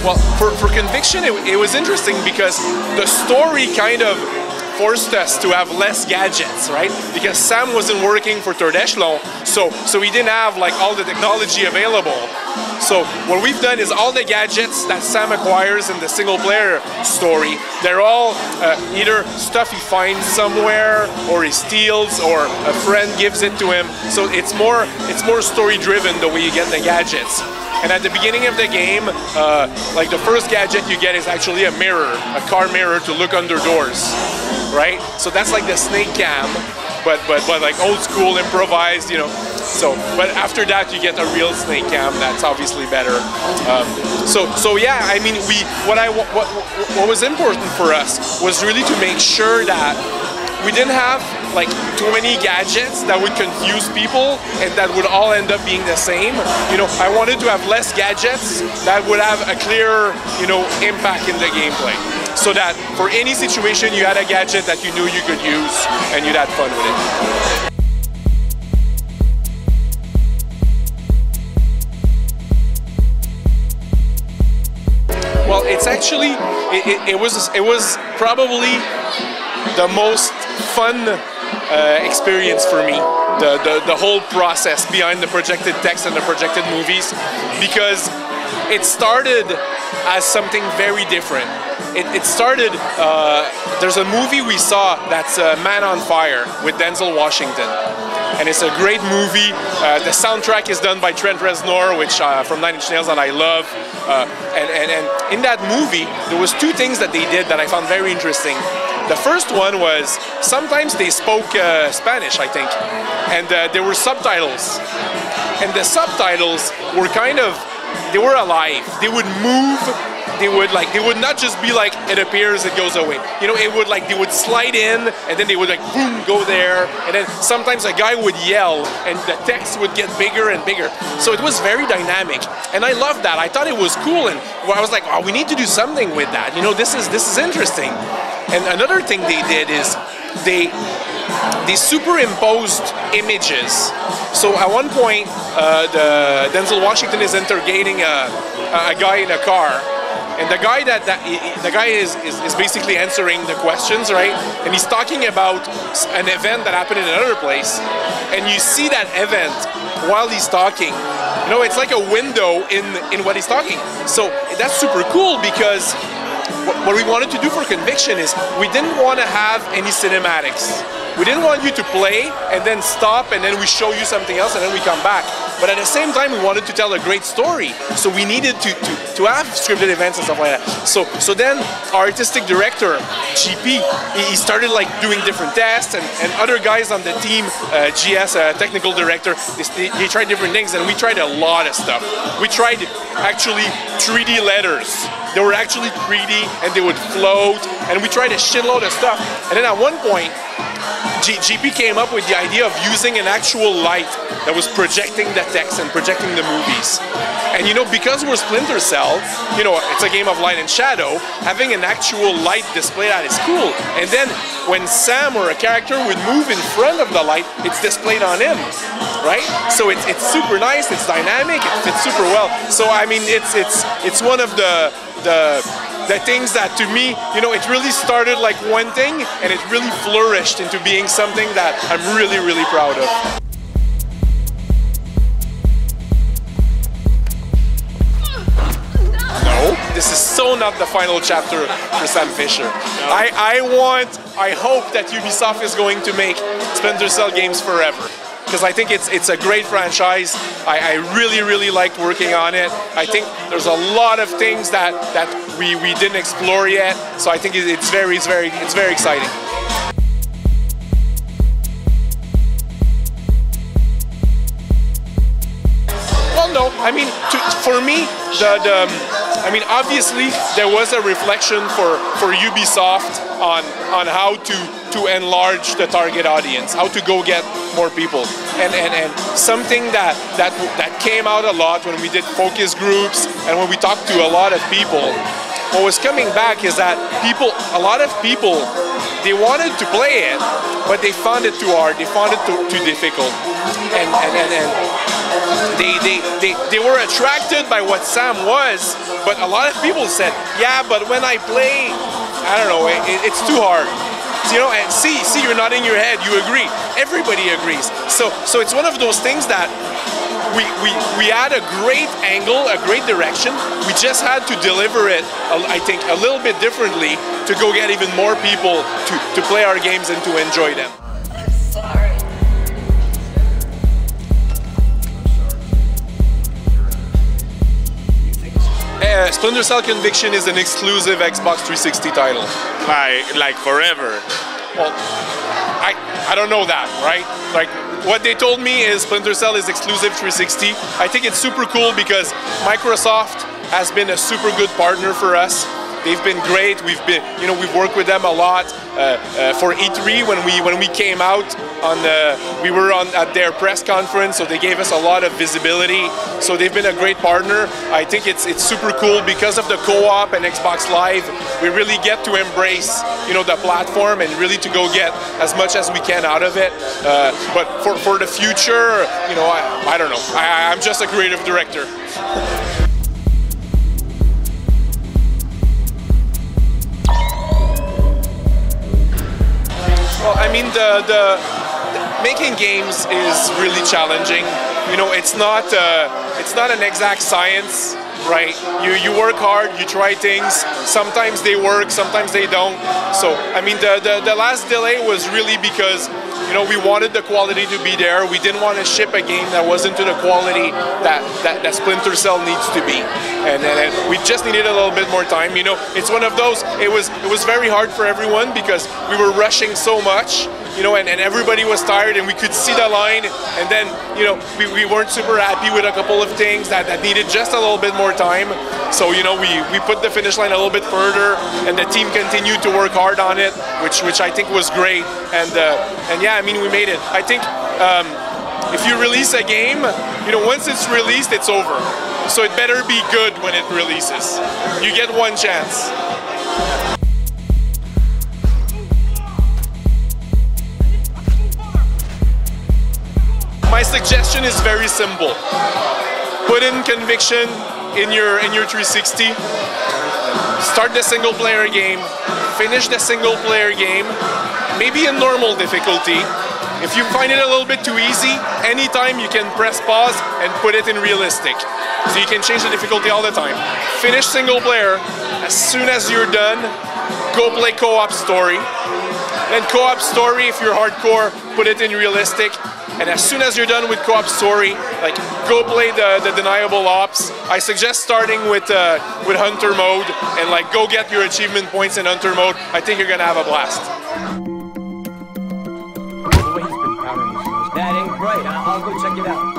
Well, for Conviction, it was interesting because the story kind of forced us to have less gadgets, right? Because Sam wasn't working for Third Echelon, so he didn't have like all the technology available. So what we've done is all the gadgets that Sam acquires in the single player story, they're all either stuff he finds somewhere, or he steals, or a friend gives it to him. So it's more story driven the way you get the gadgets. And at the beginning of the game, like the first gadget you get is actually a mirror, a car mirror to look under doors, right? So that's like the snake cam, but like old school, improvised, you know. So, but after that you get a real snake cam that's obviously better. So yeah, I mean, what was important for us was really to make sure that we didn't have like too many gadgets that would confuse people and that would all end up being the same. You know, I wanted to have less gadgets that would have a clear, you know, impact in the gameplay. So that for any situation you had a gadget that you knew you could use and you'd have fun with it. Well, it's actually, it was probably the most fun experience for me, the whole process behind the projected text and the projected movies, because it started as something very different. It started, there's a movie we saw that's Man on Fire with Denzel Washington. And it's a great movie. The soundtrack is done by Trent Reznor, which from Nine Inch Nails, that I love. And in that movie, there was two things that they did that I found very interesting. The first one was sometimes they spoke Spanish, I think, and there were subtitles. And the subtitles were kind of, they were alive. They would move. They would not just be like, it appears, it goes away. You know, it would like, they would slide in and then they would like, boom, go there. And then sometimes a guy would yell and the text would get bigger and bigger. So it was very dynamic. And I loved that. I thought it was cool. And I was like, oh, we need to do something with that. You know, this is interesting. And another thing they did is they superimposed images. So at one point, Denzel Washington is interrogating a guy in a car. And the guy is basically answering the questions, right? And he's talking about an event that happened in another place. And you see that event while he's talking. You know, it's like a window in what he's talking. So that's super cool, because what we wanted to do for Conviction is we didn't want to have any cinematics. We didn't want you to play and then stop and then we show you something else and then we come back. But at the same time, we wanted to tell a great story. So we needed to have scripted events and stuff like that. So then our artistic director, GP, he started like doing different tests, and other guys on the team, GS, technical director, they tried different things, and we tried a lot of stuff. We tried actually 3D letters. They were actually 3D and they would float, and we tried a shitload of stuff. And then at one point, GP came up with the idea of using an actual light that was projecting the text and projecting the movies. And you know, because we're Splinter Cell, you know, it's a game of light and shadow, having an actual light display that is cool. And then when Sam or a character would move in front of the light, it's displayed on him, right? So it's super nice, it's dynamic, it fits super well. So I mean, it's one of the things that, to me, you know, it really started like one thing and it really flourished into being something that I'm really, really proud of. No, this is so not the final chapter for Sam Fisher. I hope that Ubisoft is going to make Splinter Cell games forever, because I think it's a great franchise. I really, really liked working on it. I think there's a lot of things that we didn't explore yet. So I think it's very exciting. Well, no, I mean, for me, I mean, obviously there was a reflection for Ubisoft on how to enlarge the target audience, how to go get more people, and something that came out a lot when we did focus groups and when we talked to a lot of people. What was coming back is that a lot of people, they wanted to play it, but they found it too hard, they found it too difficult, and they were attracted by what Sam was, but a lot of people said, yeah, but when I play, I don't know, it's too hard. You know, and see, you're nodding your head, you agree. Everybody agrees. So it's one of those things that we had a great angle, a great direction. We just had to deliver it, I think, a little bit differently to go get even more people to play our games and to enjoy them. Splinter Cell Conviction is an exclusive Xbox 360 title. Like forever. Well, I don't know that, right? Like, what they told me is Splinter Cell is exclusive 360. I think it's super cool because Microsoft has been a super good partner for us. They've been great. We've worked with them a lot for E3 when we came out we were at their press conference, so they gave us a lot of visibility. So they've been a great partner. I think it's super cool because of the co-op and Xbox Live. We really get to embrace the platform and really to go get as much as we can out of it. But for the future, I don't know. I'm just a creative director. Well, I mean, the making games is really challenging. It's not an exact science, right? You work hard, you try things. Sometimes they work, sometimes they don't. So I mean, the last delay was really because we wanted the quality to be there. We didn't want to ship a game that wasn't to the quality that Splinter Cell needs to be, and we just needed a little bit more time. It's one of those. It was very hard for everyone because we were rushing so much. And everybody was tired, and we could see the line, and then we weren't super happy with a couple of things that needed just a little bit more time. So we put the finish line a little bit further, and the team continued to work hard on it, which I think was great. And yeah, I mean, we made it. I think if you release a game, once it's released, it's over. So it better be good when it releases. You get one chance. My suggestion is very simple. Put in Conviction in your 360. Start the single player game. Finish the single player game. Maybe in normal difficulty. If you find it a little bit too easy, anytime you can press pause and put it in realistic. So you can change the difficulty all the time. Finish single player. As soon as you're done, go play co-op story. Then co-op story, if you're hardcore, put it in realistic. And as soon as you're done with co-op story, go play the deniable ops. I suggest starting with hunter mode and go get your achievement points in hunter mode. I think you're gonna have a blast. The way he's been powering his nose. That ain't right. I'll go check it out.